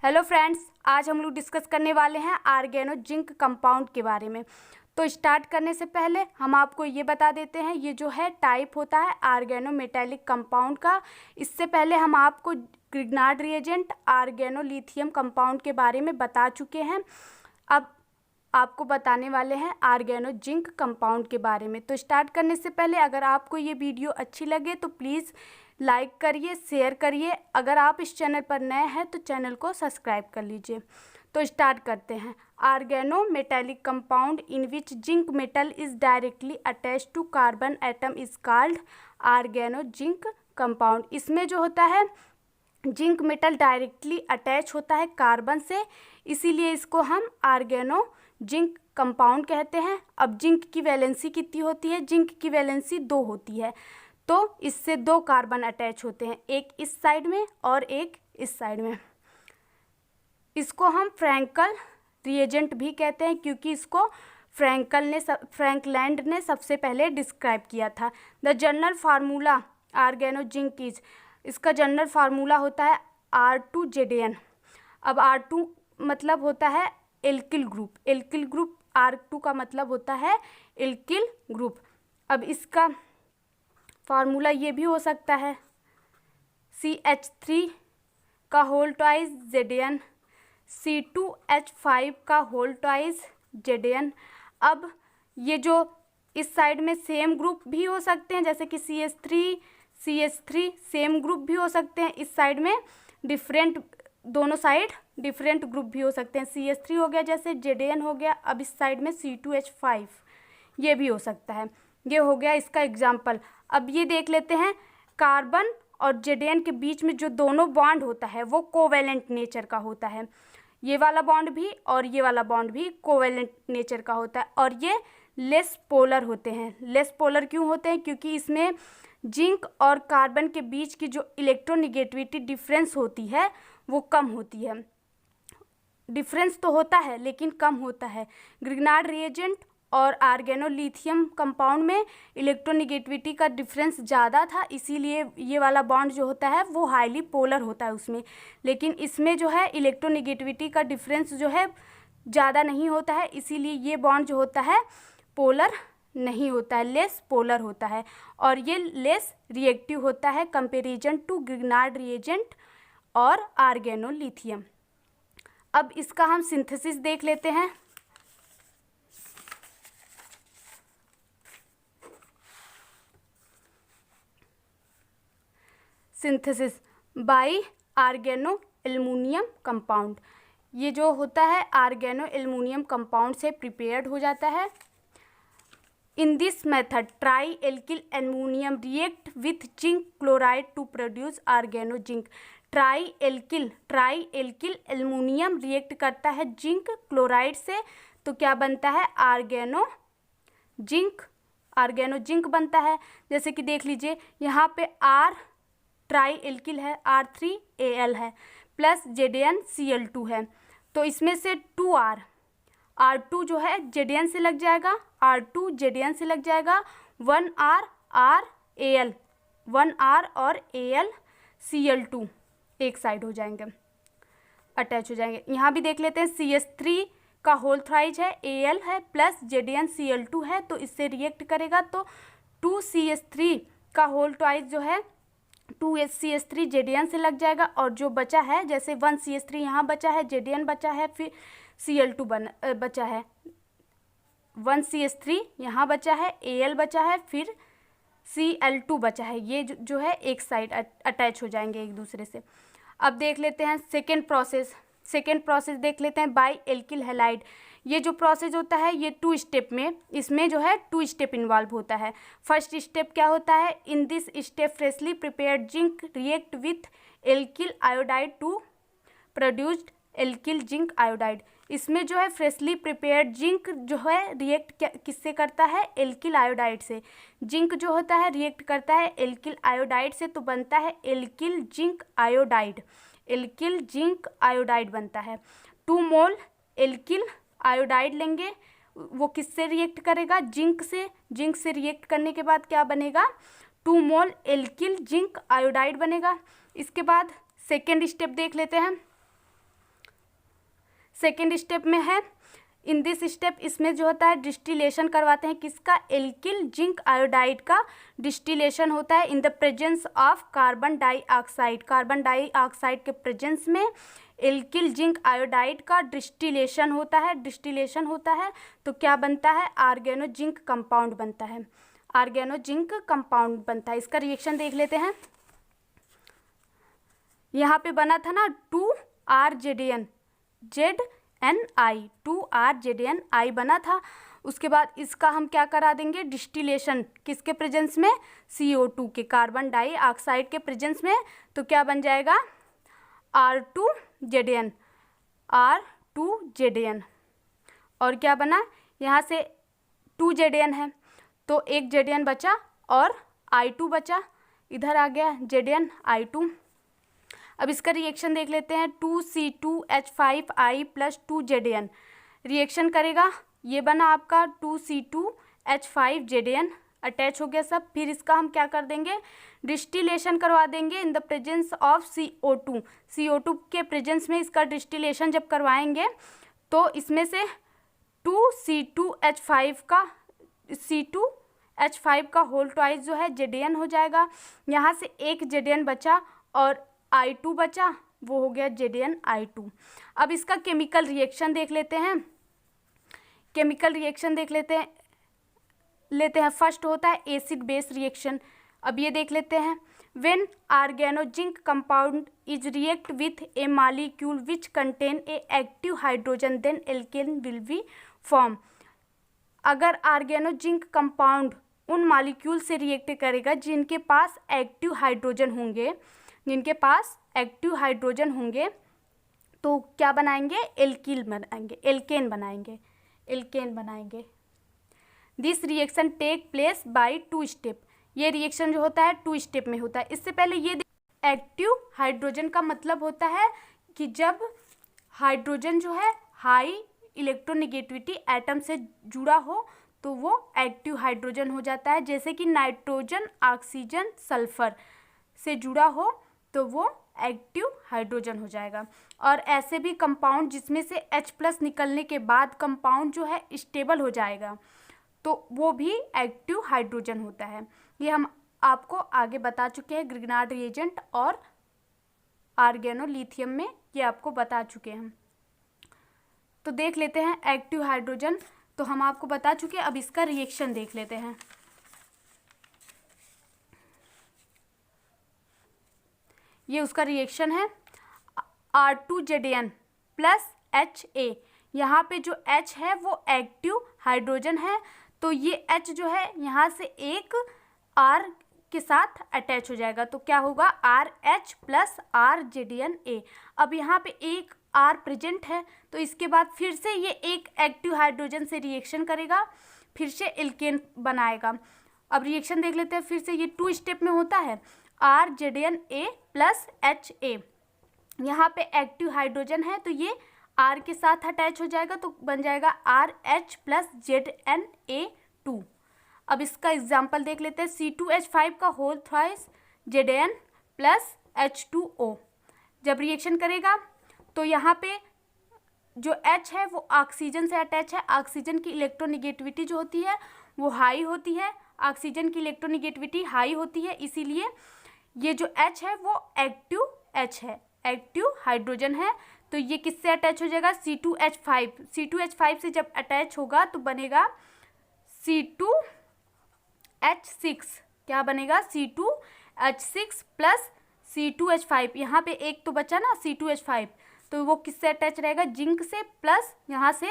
Hello friends, आज हम लोग डिस्कस करने वाले हैं आर्गेनो जिंक कंपाउंड के बारे में। तो स्टार्ट करने से पहले हम आपको ये बता देते हैं, ये जो है टाइप होता है आर्गेनो मेटेलिक कंपाउंड का। इससे पहले हम आपको ग्रिग्नार्ड रिएजेंट आर्गेनो लिथियम कंपाउंड के बारे में बता चुके हैं। अब आपको बताने वाले हैं आर्गेनो जिंक कंपाउंड के बारे में। तो स्टार्ट करने से पहले अगर आपको ये वीडियो अच्छी लगे तो प्लीज़ लाइक करिए, शेयर करिए। अगर आप इस चैनल पर नए हैं तो चैनल को सब्सक्राइब कर लीजिए। तो स्टार्ट करते हैं। Organo metallic compound in which zinc metal is directly attach to carbon atom is called organo zinc compound. इसमें जो होता है जिंक मेटल डायरेक्टली अटैच होता है कार्बन से, इसीलिए इसको हम आर्गेनो जिंक कंपाउंड कहते हैं। अब जिंक की वैलेंसी कितनी होती है? जिंक की वैलेंसी 2 होती है। तो इससे 2 कार्बन अटैच होते हैं, एक इस साइड में और एक इस साइड में। इसको हम फ्रैंकल रिएजेंट भी कहते हैं क्योंकि इसको फ्रैंकलैंड ने सबसे पहले डिस्क्राइब किया था। The general formula organo zinc is, इसका जनरल फार्मूला होता है R2ZN। अब R2 मतलब होता है alkyl group, alkyl group. R2 का मतलब होता है एल्किल ग्रुप। अब इसका फार्मूला ये भी हो सकता है CH3 का होल ट्वाइस ZN, C2H5 का होल ट्वाइस ZN। अब ये जो इस साइड में सेम ग्रुप भी हो सकते हैं, जैसे कि CH3 सेम ग्रुप भी हो सकते हैं। इस साइड में डिफरेंट, दोनों साइड डिफरेंट ग्रुप भी हो सकते हैं। CH3 हो गया, जैसे ZN हो गया। अब इस साइड में C2H5 ये भी हो सकता है। ये हो गया इसका एग्जाम्पल। अब ये देख लेते हैं, कार्बन और ZN के बीच में जो दोनों बॉन्ड होता है वो कोवेलेंट नेचर का होता है। ये वाला बॉन्ड भी और ये वाला बॉन्ड भी कोवेलेंट नेचर का होता है, और ये लेस पोलर होते हैं। लेस पोलर क्यों होते हैं? क्योंकि इसमें जिंक और कार्बन के बीच की जो इलेक्ट्रोनिगेटिविटी डिफरेंस होती है वो कम होती है। डिफरेंस तो होता है लेकिन कम होता है। ग्रिग्नार्ड रिएजेंट और आर्गेनो लिथियम कंपाउंड में इलेक्ट्रोनिगेटिविटी का डिफरेंस ज़्यादा था, इसीलिए ये वाला बॉन्ड जो होता है वो हाईली पोलर होता है उसमें। लेकिन इसमें जो है इलेक्ट्रोनिगेटिविटी का डिफरेंस जो है ज़्यादा नहीं होता है, इसीलिए ये बॉन्ड जो होता है पोलर नहीं होता है, लेस पोलर होता है, और ये लेस रिएक्टिव होता है कंपेरिजन टू ग्रिग्नार्ड रिएजेंट और आर्गेनो लिथियम। अब इसका हम सिंथेसिस देख लेते हैं। Synthesis by organo aluminium compound. ये जो होता है आर्गेनो एल्युमिनियम कंपाउंड से प्रिपेयर्ड हो जाता है। In this method tri alkyl aluminium react with zinc chloride to produce organo zinc. Tri alkyl aluminium react करता है जिंक क्लोराइड से, तो क्या बनता है? आर्गेनो जिंक बनता है। जैसे कि देख लीजिए, यहाँ पे R ट्राई एल्किल है, R3Al है, प्लस ZnCl2 है। तो इसमें से 2R, R2 जो है ZN से लग जाएगा, R2 ZN से लग जाएगा, 1R RAl, 1R और AlCl2 एक साइड हो जाएंगे, अटैच हो जाएंगे। यहाँ भी देख लेते हैं, CH3 का होल थ्राइज है, Al है, प्लस ZnCl2 है, तो इससे रिएक्ट करेगा तो 2CH3 का होल ट्वाइस जो है 2CH3 ZN से लग जाएगा, और जो बचा है, जैसे 1CH3 यहाँ बचा है, ZN बचा है, फिर Cl2 बचा है, 1CH3 यहाँ बचा है, Al बचा है, फिर Cl2 बचा है। ये जो है एक साइड अटैच हो जाएंगे एक दूसरे से। अब देख लेते हैं सेकेंड प्रोसेस देख लेते हैं बाय एल्किल हैलाइड। ये जो प्रोसेस होता है ये 2 स्टेप में, इसमें जो है 2 स्टेप इन्वॉल्व होता है। फर्स्ट स्टेप क्या होता है? In this step freshly prepared zinc react with alkyl iodide to produced alkyl zinc iodide. इसमें जो है फ्रेशली प्रिपेयर्ड जिंक जो है रिएक्ट किससे करता है? एल्किल आयोडाइड से। जिंक जो होता है रिएक्ट करता है एल्किल आयोडाइड से, तो बनता है एल्किल जिंक आयोडाइड बनता है। 2 मोल एल्किल आयोडाइड लेंगे, वो किससे रिएक्ट करेगा? जिंक से रिएक्ट करने के बाद क्या बनेगा? 2 मोल एल्किल जिंक आयोडाइड बनेगा। इसके बाद सेकेंड स्टेप देख लेते हैं। सेकेंड स्टेप में है। इन दिस स्टेप इसमें जो होता है डिस्टिलेशन करवाते हैं किसका, एल्किल जिंक आयोडाइड का डिस्टिलेशन होता है in the presence of carbon dioxide. Carbon dioxide के प्रेजेंस में एल्किल जिंक आयोडाइड का डिस्टिलेशन होता है तो क्या बनता है, आर्गेनो जिंक कंपाउंड बनता है, आर्गेनो जिंक कंपाउंड बनता है। इसका रिएक्शन देख लेते हैं। यहाँ पे बना था ना 2RZN ZNI 2RZNI बना था। उसके बाद इसका हम क्या करा देंगे, डिस्टिलेशन किसके प्रेजेंस में, CO2 के, कार्बन डाइऑक्साइड के प्रेजेंस में, तो क्या बन जाएगा R2ZN और क्या बना, यहाँ से 2ZN है तो एक ZN बचा और I2 बचा, इधर आ गया ZN I2। अब इसका रिएक्शन देख लेते हैं। 2C2H5I + 2ZN रिएक्शन करेगा, ये बना आपका 2C2H5ZN अटैच हो गया सब। फिर इसका हम क्या कर देंगे, डिस्टिलेशन करवा देंगे in the presence of CO2। CO2 के प्रेजेंस में इसका डिस्टिलेशन जब करवाएंगे तो इसमें से 2C2H5 का होल ट्वाइस जो है ZN हो जाएगा। यहाँ से एक ZN बचा और I2 बचा, वो हो गया ZN I2। अब इसका केमिकल रिएक्शन देख लेते हैं। केमिकल रिएक्शन देख लेते हैं। फर्स्ट होता है एसिड बेस रिएक्शन। अब ये देख लेते हैं। When organo zinc compound is react with a molecule which contain a active hydrogen then alkane will be form. अगर आर्गेनो जिंक कंपाउंड उन मॉलिक्यूल से रिएक्ट करेगा जिनके पास एक्टिव हाइड्रोजन होंगे, तो क्या बनाएंगे, एल्केन बनाएंगे। This reaction take place by 2 step. ये रिएक्शन जो होता है 2 स्टेप में होता है। इससे पहले ये एक्टिव हाइड्रोजन का मतलब होता है कि जब हाइड्रोजन जो है हाई इलेक्ट्रोनेगेटिविटी एटम से जुड़ा हो तो वो एक्टिव हाइड्रोजन हो जाता है। जैसे कि नाइट्रोजन ऑक्सीजन सल्फर से जुड़ा हो तो वो एक्टिव हाइड्रोजन हो जाएगा। और ऐसे भी कंपाउंड जिसमें से H+ निकलने के बाद कंपाउंड जो है स्टेबल हो जाएगा तो वो भी एक्टिव हाइड्रोजन होता है। ये हम आपको आगे बता चुके हैं, ग्रिग्नार्ड रिएजेंट और आर्गेनोलिथियम में ये आपको बता चुके हैं। तो देख लेते हैं एक्टिव हाइड्रोजन तो हम आपको बता चुके हैं। अब इसका रिएक्शन देख लेते हैं। ये उसका रिएक्शन है R2ZN + HA। यहाँ पे जो H है वो एक्टिव हाइड्रोजन है तो ये H जो है यहाँ से एक R के साथ अटैच हो जाएगा तो क्या होगा, RH + RZNA। अब यहाँ पे एक R प्रेजेंट है तो इसके बाद फिर से ये एक एक्टिव हाइड्रोजन से रिएक्शन करेगा, फिर से एल्केन बनाएगा। अब रिएक्शन देख लेते हैं फिर से। ये 2 स्टेप में होता है। RZNA + HA, यहाँ पे एक्टिव हाइड्रोजन है तो ये R के साथ अटैच हो जाएगा तो बन जाएगा RH + ZNA2। अब इसका एग्जाम्पल देख लेते हैं। C2H5 का होल ट्वाइस ZN + H2O जब रिएक्शन करेगा तो यहाँ पे जो H है वो ऑक्सीजन से अटैच है। ऑक्सीजन की इलेक्ट्रोनेगेटिविटी जो होती है वो हाई होती है, ऑक्सीजन की इलेक्ट्रोनेगेटिविटी हाई होती है, इसीलिए ये जो H है वो एक्टिव H है, एक्टिव हाइड्रोजन है। तो ये किससे अटैच हो जाएगा, C2H5। C2H5 से जब अटैच होगा तो बनेगा C2H6। क्या बनेगा, C2H6 + C2H5। यहाँ पे एक तो बचा ना C2H5 तो वो किससे अटैच रहेगा, जिंक से, प्लस यहाँ से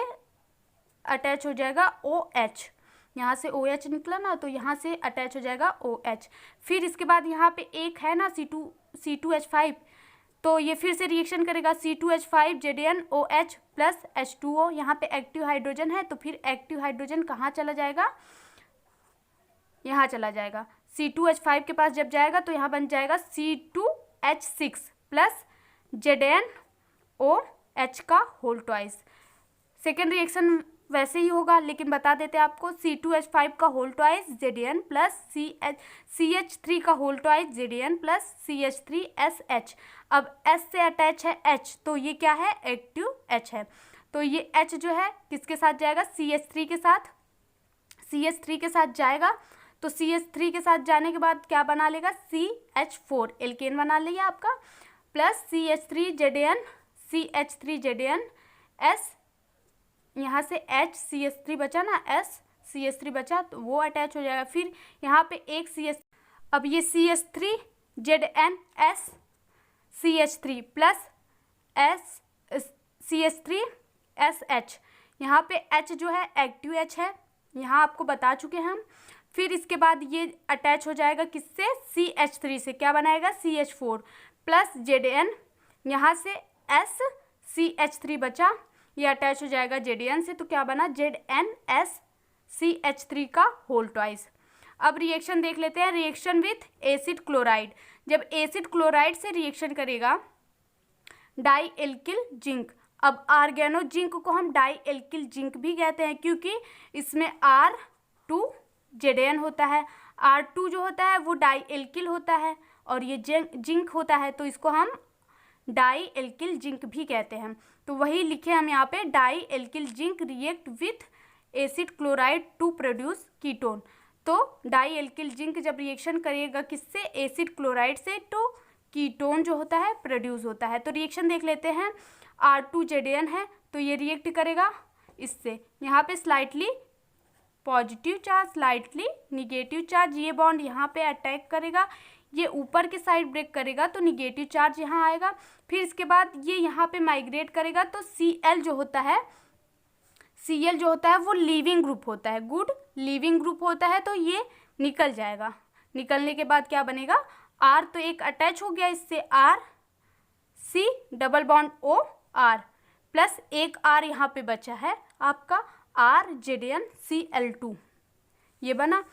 अटैच हो जाएगा OH। यहाँ से OH निकला ना तो यहाँ से अटैच हो जाएगा OH। फिर इसके बाद यहाँ पे एक है ना C2H5 तो ये फिर से रिएक्शन करेगा C2H5 ZnOH + H2O। यहाँ पे एक्टिव हाइड्रोजन है तो फिर एक्टिव हाइड्रोजन कहाँ चला जाएगा, यहाँ चला जाएगा। C2H5 के पास जब जाएगा तो यहाँ बन जाएगा C2H6 + ZnOH का होल ट्वाइस। सेकेंड रिएक्शन वैसे ही होगा लेकिन बता देते हैं आपको। C2H5 का होल ट्वाइस ZN + CH3 का होल ट्वाइस ZN + CH3SH। अब S से अटैच है H तो ये क्या है, एक्टिव H है। तो ये H जो है किसके साथ जाएगा, CH3 के साथ, CH3 के साथ जाएगा। तो CH3 के साथ जाने के बाद क्या बना लेगा, CH4 एल्केन बना लिया आपका, प्लस CH3ZN, CH3ZN S, यहाँ से H CH3 बचा ना, S CH3 बचा तो वो अटैच हो जाएगा। फिर यहाँ पे एक CH, अब ये CH3ZN S CH3 plus S CH3 SH, यहाँ पे H जो है एक्टिव H है, यहाँ आपको बता चुके हैं हम। फिर इसके बाद ये अटैच हो जाएगा किससे, CH3 से, क्या बनाएगा, CH4 प्लस ZN, यहाँ से S CH3 बचा, ये अटैच हो जाएगा ZN से, तो क्या बना, ZNS CH3 का होल ट्वाइस। अब रिएक्शन देख लेते हैं, रिएक्शन विथ एसिड क्लोराइड। जब एसिड क्लोराइड से रिएक्शन करेगा डाई एल्किल जिंक, अब आर्गेनो जिंक को हम डाई एल्किल जिंक भी कहते हैं क्योंकि इसमें R2ZN होता है, R2 जो होता है वो डाई एल्किल होता है और ये जिंक होता है, तो इसको हम डाई एल्किल जिंक भी कहते हैं। तो वही लिखे हम यहाँ पे, di alkyl zinc react with acid chloride to produce ketone. तो डाई एल्किल जिंक जब रिएक्शन करेगा किससे, एसिड क्लोराइड से, तो कीटोन जो होता है प्रोड्यूस होता है। तो रिएक्शन देख लेते हैं, R2ZN है तो ये रिएक्ट करेगा इससे, यहाँ पे slightly positive charge, slightly negative charge, ये बॉन्ड यहाँ पे अटैक करेगा, ये ऊपर के साइड ब्रेक करेगा तो निगेटिव चार्ज यहाँ आएगा। फिर इसके बाद ये यहाँ पे माइग्रेट करेगा तो Cl जो होता है, Cl जो होता है वो लीविंग ग्रुप होता है, गुड लीविंग ग्रुप होता है, तो ये निकल जाएगा। निकलने के बाद क्या बनेगा, R तो एक अटैच हो गया इससे, R C double bond O R plus एक R यहाँ पे बचा है आपका RZN Cl2, ये बना।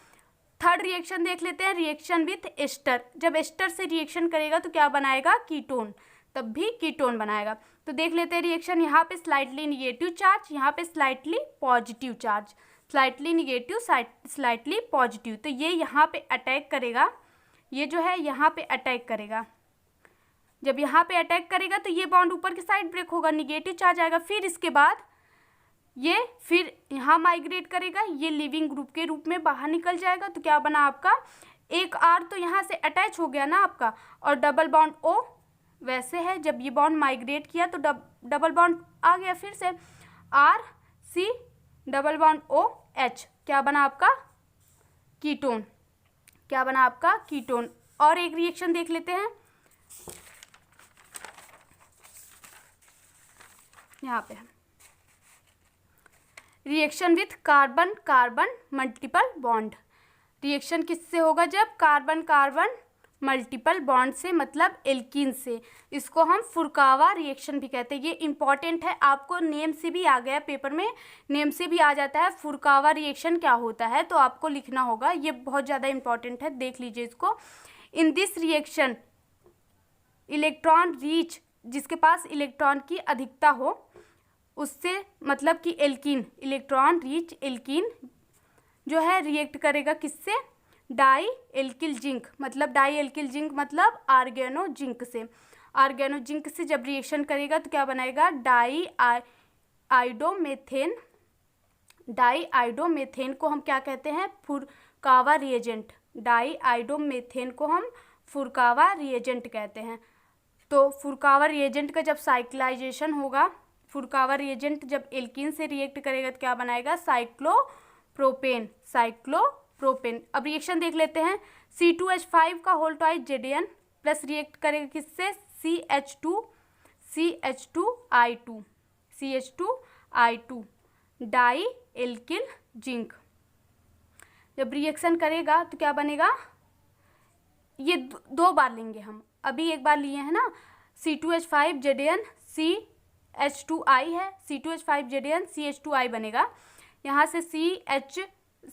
थर्ड रिएक्शन देख लेते हैं, रिएक्शन विथ एस्टर। जब एस्टर से रिएक्शन करेगा तो क्या बनाएगा, कीटोन, तब भी कीटोन बनाएगा। तो देख लेते हैं रिएक्शन, यहाँ पे स्लाइटली निगेटिव चार्ज, यहाँ पे slightly positive charge, slightly negative slightly positive, तो ये यहाँ पे अटैक करेगा, ये जो है यहाँ पे अटैक करेगा। जब यहाँ पे अटैक करेगा तो ये बॉन्ड ऊपर की साइड ब्रेक होगा, निगेटिव चार्ज आएगा। फिर इसके बाद ये फिर यहाँ माइग्रेट करेगा, ये लिविंग ग्रुप के रूप में बाहर निकल जाएगा। तो क्या बना आपका, एक R तो यहाँ से अटैच हो गया ना आपका, और डबल बॉन्ड O वैसे है, जब ये बॉन्ड माइग्रेट किया तो डबल बॉन्ड आ गया, फिर से R C double bond O H, क्या बना आपका, कीटोन, क्या बना आपका, कीटोन। और एक रिएक्शन देख लेते हैं, यहाँ पे reaction with carbon carbon multiple bond. Reaction किससे होगा, जब कार्बन कार्बन मल्टीपल बॉन्ड से, मतलब एल्कीन से। इसको हम फुरकावा रिएक्शन भी कहते हैं। ये इंपॉर्टेंट है, आपको नेम से भी आ गया पेपर में, नेम से भी आ जाता है फुरकावा रिएक्शन क्या होता है, तो आपको लिखना होगा, ये बहुत ज़्यादा इंपॉर्टेंट है, देख लीजिए इसको। In this reaction electron reach, जिसके पास इलेक्ट्रॉन की अधिकता हो उससे, मतलब कि एल्कीन, इलेक्ट्रॉन रिच एल्कीन जो है रिएक्ट करेगा किससे, डाई एल्किल जिंक, मतलब डाई एल्किल जिंक मतलब आर्गेनो जिंक से। आर्गेनो जिंक से जब रिएक्शन करेगा तो क्या बनाएगा, डाई आइडोमेथेन। डाई आइडोमेथेन को हम क्या कहते हैं, फुरकावा रिएजेंट। डाई आइडोमेथेन को हम फुरकावा रिएजेंट कहते हैं। तो फुरकावा रिएजेंट का जब साइक्लाइजेशन होगा, फुरकावा रिएजेंट जब एल्कीन से रिएक्ट करेगा तो क्या बनाएगा, साइक्लोप्रोपेन, साइक्लोप्रोपेन। अब रिएक्शन देख लेते हैं, C2H5 का whole twice ZN plus react करेगा किससे, CH2I2 डाई एल्किल जिंक। जब रिएक्शन करेगा तो क्या बनेगा, ये दो बार लेंगे हम, अभी एक बार लिए हैं ना, C2H5 ZN CH2I है, C2H5ZN CH2I बनेगा। यहाँ से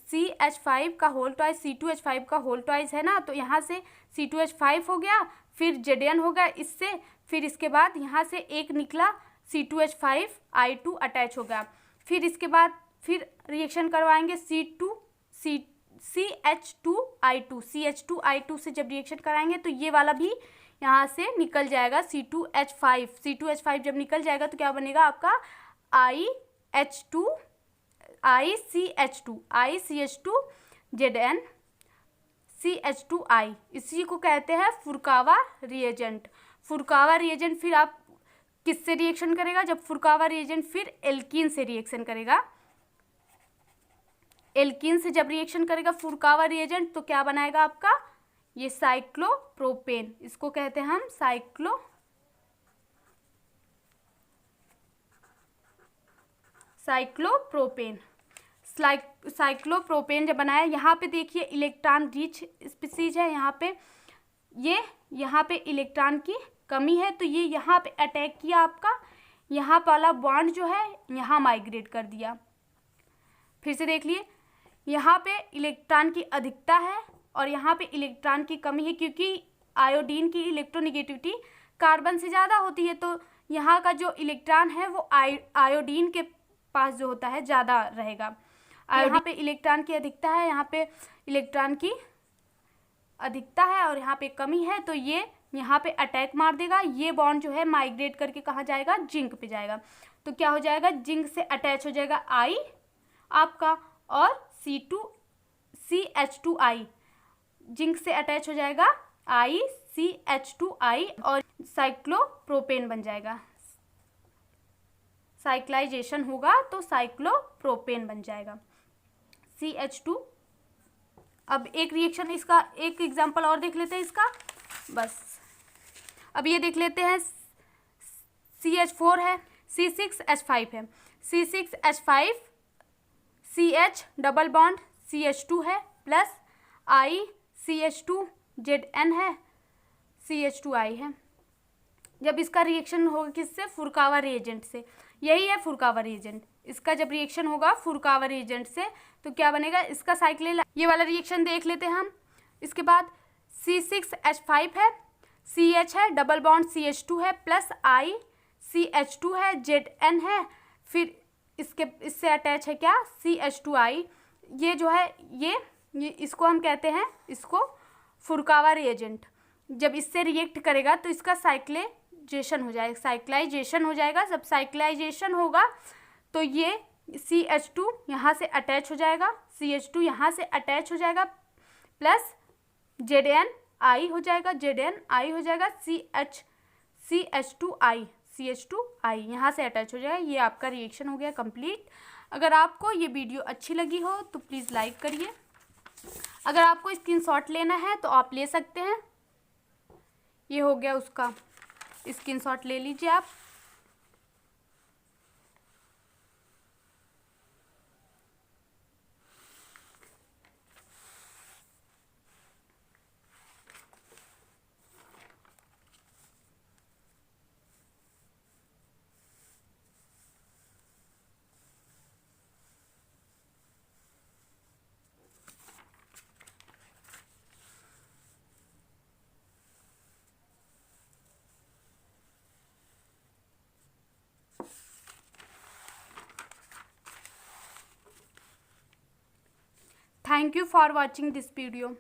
CH5 का होल ट्वाइस, C2H5 का होल ट्वाइस है ना, तो यहाँ से C2H5 हो गया, फिर ZN हो गया इससे, फिर इसके बाद यहाँ से एक निकला C2H5I2 अटैच हो गया। फिर इसके बाद फिर रिएक्शन करवाएंगे CH2I2 से जब रिएक्शन कराएंगे तो ये वाला भी यहाँ से निकल जाएगा C2H5 जब निकल जाएगा तो क्या बनेगा आपका ICH2 ZN CH2I, इसी को कहते हैं फुरकावा रिएजेंट। फुरकावा रिएजेंट फिर आप किससे रिएक्शन करेगा? जब फुरकावा रिएजेंट फिर एल्कीन से रिएक्शन करेगा। एल्कीन से जब रिएक्शन करेगा फुरकावा रिएजेंट तो क्या बनाएगा आपका? ये साइक्लोप्रोपेन, इसको कहते हैं हम साइक्लोप्रोपेन। साइक्लोप्रोपेन जब बनाया, यहाँ पे देखिए इलेक्ट्रॉन रिच स्पीसीज है, यहाँ पे इलेक्ट्रॉन की कमी है तो ये यहाँ पे अटैक किया आपका, यहाँ वाला बॉन्ड जो है यहाँ माइग्रेट कर दिया। फिर से देख लिए, यहाँ पे इलेक्ट्रॉन की अधिकता है और यहाँ पे इलेक्ट्रॉन की कमी है, क्योंकि आयोडीन की इलेक्ट्रोनेगेटिविटी कार्बन से ज़्यादा होती है तो यहाँ का जो इलेक्ट्रॉन है वो आयोडीन के पास जो होता है ज़्यादा रहेगा। यहाँ पे इलेक्ट्रॉन की अधिकता है, यहाँ पे इलेक्ट्रॉन की अधिकता है और यहाँ पे कमी है तो ये यहाँ पे अटैक मार देगा। ये बॉन्ड जो है माइग्रेट करके कहाँ जाएगा? जिंक पे जाएगा। तो क्या हो जाएगा? जिंक से अटैच हो जाएगा I आपका और CH2I, जिंक से अटैच हो जाएगा CH2I और साइक्लोप्रोपेन बन जाएगा। साइक्लाइजेशन होगा तो साइक्लोप्रोपेन बन जाएगा CH2। अब एक रिएक्शन इसका, एक एग्जांपल और देख लेते हैं इसका बस। अब ये देख लेते हैं, CH4 है, C6H5 है, C6H5 CH double bond CH2 है प्लस I CH2 ZN है, CH2I है। जब इसका रिएक्शन होगा किससे? फुरकावा रिएजेंट से। यही है फुरकावा रिएजेंट। इसका जब रिएक्शन होगा फुरकावा रिएजेंट से तो क्या बनेगा? इसका साइक्लिल, ये वाला रिएक्शन देख लेते हैं हम। इसके बाद C6H5 है, CH है, डबल बॉन्ड CH2 है प्लस I CH2 है, ZN है, फिर इससे अटैच है क्या? CH2I। ये जो है ये इसको हम कहते हैं, इसको फुरकावा रिएजेंट। जब इससे रिएक्ट करेगा तो इसका साइक्लाइजेशन हो जाएगा, साइक्लाइजेशन हो जाएगा। जब साइक्लाइजेशन होगा तो ये CH2 यहाँ से अटैच हो जाएगा, CH2 यहाँ से अटैच हो जाएगा प्लस ZNI हो जाएगा, ZNI हो जाएगा CH2I यहाँ से अटैच हो जाएगा। ये आपका रिएक्शन हो गया कंप्लीट। अगर आपको ये वीडियो अच्छी लगी हो तो प्लीज़ लाइक करिए। अगर आपको स्क्रीनशॉट लेना है तो आप ले सकते हैं। ये हो गया उसका, स्क्रीनशॉट ले लीजिए आप। Thank you for watching this video.